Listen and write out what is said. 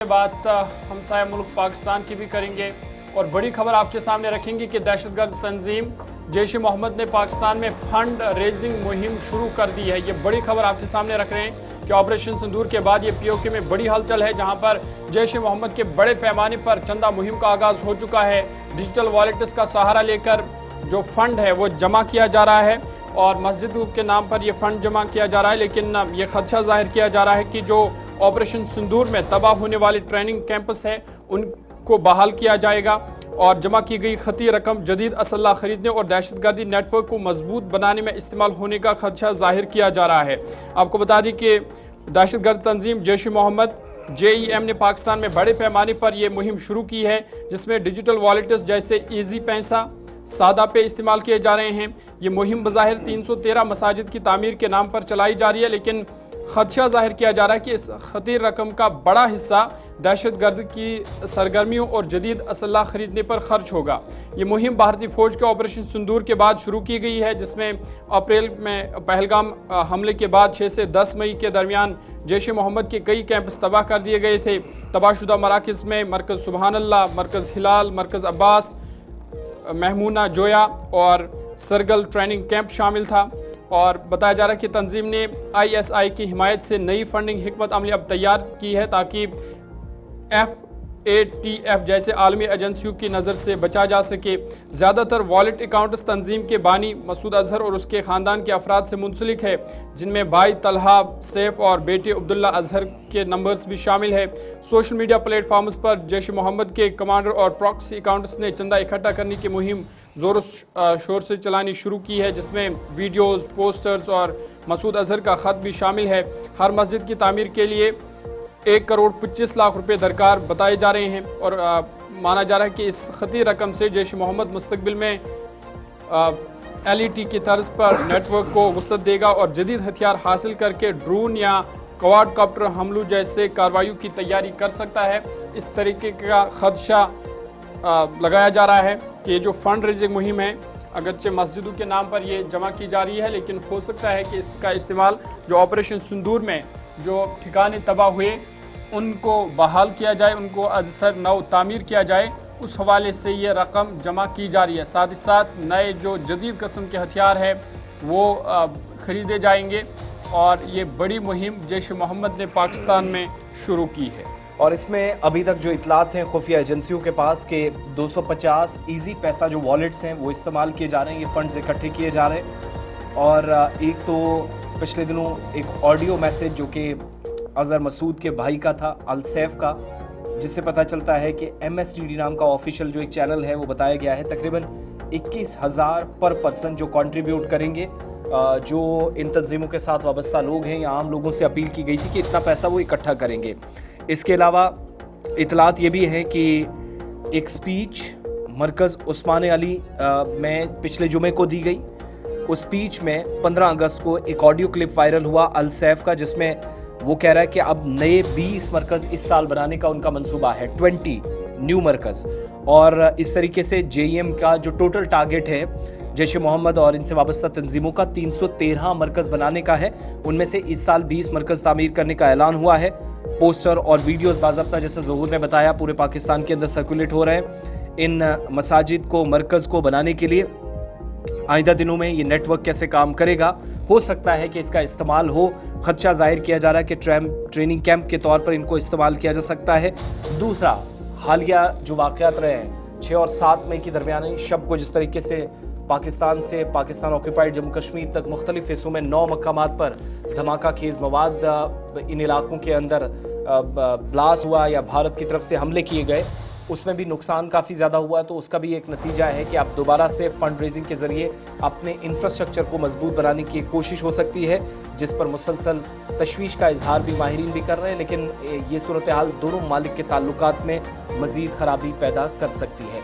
बात हमसाया मुल्क पाकिस्तान की भी करेंगे और बड़ी खबर आपके सामने रखेंगे कि दहशतगर्द तंजीम जैश ए मोहम्मद ने पाकिस्तान में फंड रेजिंग मुहिम शुरू कर दी है। ये बड़ी खबर आपके सामने रख रहे हैं कि ऑपरेशन सिंदूर के बाद ये पीओके में बड़ी हलचल है, जहां पर जैश ए मोहम्मद के बड़े पैमाने पर चंदा मुहिम का आगाज हो चुका है। डिजिटल वॉलेट्स का सहारा लेकर जो फंड है वो जमा किया जा रहा है और मस्जिद के नाम पर यह फंड जमा किया जा रहा है, लेकिन ये खदशा जाहिर किया जा रहा है कि जो ऑपरेशन सिंदूर में तबाह होने वाले ट्रेनिंग कैंपस है उनको बहाल किया जाएगा और जमा की गई खती रकम जदीद असल्ला खरीदने और दहशतगर्दी नेटवर्क को मजबूत बनाने में इस्तेमाल होने का खदशा जाहिर किया जा रहा है। आपको बता दें कि दहशतगर्द तंजीम जैश ए मोहम्मद JEM ने पाकिस्तान में बड़े पैमाने पर यह मुहिम शुरू की है, जिसमें डिजिटल वॉलेट्स जैसे ईजी पैसा, सादा पे इस्तेमाल किए जा रहे हैं। ये मुहिम बज़ाहिर 313 मसाजिद की तामीर के नाम पर चलाई जा रही है, लेकिन खदशा जाहिर किया जा रहा है कि इस खतीर रकम का बड़ा हिस्सा दहशतगर्द की सरगर्मियों और जदीद असल्ला खरीदने पर खर्च होगा। ये मुहिम भारतीय फौज के ऑपरेशन सिंदूर के बाद शुरू की गई है, जिसमें अप्रैल में पहलगाम हमले के बाद 6 से 10 मई के दरमियान जैश ए मोहम्मद के कई कैंपस तबाह कर दिए गए थे। तबाहशुदा मराकज़ में मरकज़ सुबहान अल्लाह, मरकज़ हिलाल, मरकज़ अब्बास, महमूना जोया और सरगल ट्रेनिंग कैंप शामिल था। और बताया जा रहा है कि तंजीम ने ISI की हिमायत से नई फंडिंग हिकमत अमली अब तैयार की है ताकि FATF जैसे आलमी एजेंसियों की नज़र से बचा जा सके। ज़्यादातर वॉलेट अकाउंट्स तंजीम के बानी मसूद अजहर और उसके ख़ानदान के अफराद से मुंसलिक है, जिनमें भाई तलहा सैफ और बेटे अब्दुल्ला अजहर के नंबर्स भी शामिल है। सोशल मीडिया प्लेटफॉर्म्स पर जैश ए मोहम्मद के कमांडर और प्रॉक्सी अकाउंट्स ने चंदा इकट्ठा करने की मुहिम ज़ोर शोर से चलानी शुरू की है, जिसमें वीडियोस, पोस्टर्स और मसूद अजहर का ख़त भी शामिल है। हर मस्जिद की तामीर के लिए 1 करोड़ 25 लाख रुपए दरकार बताए जा रहे हैं और माना जा रहा है कि इस खती रकम से जैश ए मोहम्मद मुस्तकबिल में LET की तर्ज पर नेटवर्क को वसअत देगा और जदीद हथियार हासिल करके ड्रोन या क्वाडकॉप्टर हमलों जैसे कार्रवाइयों की तैयारी कर सकता है। इस तरीके का खदशा लगाया जा रहा है कि ये जो फंड रेजिंग मुहिम है, अगरचे मस्जिदों के नाम पर ये जमा की जा रही है, लेकिन हो सकता है कि इसका इस्तेमाल जो ऑपरेशन सिंदूर में जो ठिकाने तबाह हुए उनको बहाल किया जाए, उनको अजसर नौ तामीर किया जाए, उस हवाले से ये रकम जमा की जा रही है। साथ ही साथ नए जो जदीद किस्म के हथियार है वो ख़रीदे जाएंगे और ये बड़ी मुहिम जैश ए मोहम्मद ने पाकिस्तान में शुरू की है। और इसमें अभी तक जो इतलात हैं खुफिया एजेंसियों के पास के 250 ईजी पैसा जो वॉलेट्स हैं वो इस्तेमाल किए जा रहे हैं, ये फंड्स इकट्ठे किए जा रहे हैं। और एक तो पिछले दिनों एक ऑडियो मैसेज जो कि अजहर मसूद के भाई का था, अलसैफ का, जिससे पता चलता है कि MSTD नाम का ऑफिशियल जो एक चैनल है वो बताया गया है तकरीबन 21,000 पर पर्सन जो कंट्रीब्यूट करेंगे। जो इन तंजीमों के साथ वाबस्ता लोग हैं या आम लोगों से अपील की गई थी कि इतना पैसा वो इकट्ठा करेंगे। इसके अलावा इतलात ये भी है कि एक स्पीच मरकज़ उस्मान अली में पिछले जुमे को दी गई। उस स्पीच में 15 अगस्त को एक ऑडियो क्लिप वायरल हुआ अलसैफ का, जिसमें वो कह रहा है कि अब नए 20 मरकज़ इस साल बनाने का उनका मंसूबा है, 20 न्यू मरकज़। और इस तरीके से JEM का जो टोटल टारगेट है जैश ए मोहम्मद और इनसे वाबस्ता तंजीमों का 313 मरकज़ बनाने का है। उनमें से इस साल 20 मरकज़ तामीर करने का ऐलान हुआ है। पोस्टर और वीडियोस बाज़ाब्ता, जैसे ज़हूर ने बताया, पूरे पाकिस्तान के अंदर सर्कुलेट हो रहे हैं। इन मसाजिद को, मरकज़ को बनाने के लिए आइंदा दिनों में ये नेटवर्क कैसे काम करेगा, हो सकता है कि इसका इस्तेमाल हो। खदशा जाहिर किया जा रहा है कि ट्रेनिंग कैंप के तौर पर इनको इस्तेमाल किया जा सकता है। दूसरा, हालिया जो वाक़यात रहे हैं 6 और 7 मई की दरमियानी शब को जिस तरीके से पाकिस्तान से पाकिस्तान ऑक्यूपाइड जम्मू कश्मीर तक मुख्तलिफ हिस्सों में 9 मकामात पर धमाका खेज मवाद इन इलाकों के अंदर ब्लास्ट हुआ या भारत की तरफ से हमले किए गए, उसमें भी नुकसान काफ़ी ज़्यादा हुआ। तो उसका भी एक नतीजा है कि आप दोबारा से फंड रेजिंग के ज़रिए अपने इंफ्रास्ट्रक्चर को मजबूत बनाने की एक कोशिश हो सकती है, जिस पर मुसलसल तशवीश का इजहार भी माहिरीन भी कर रहे हैं। लेकिन ये सूरत हाल दोनों ममालिक के ताल्लुकात में मज़ीद ख़राबी पैदा कर सकती है।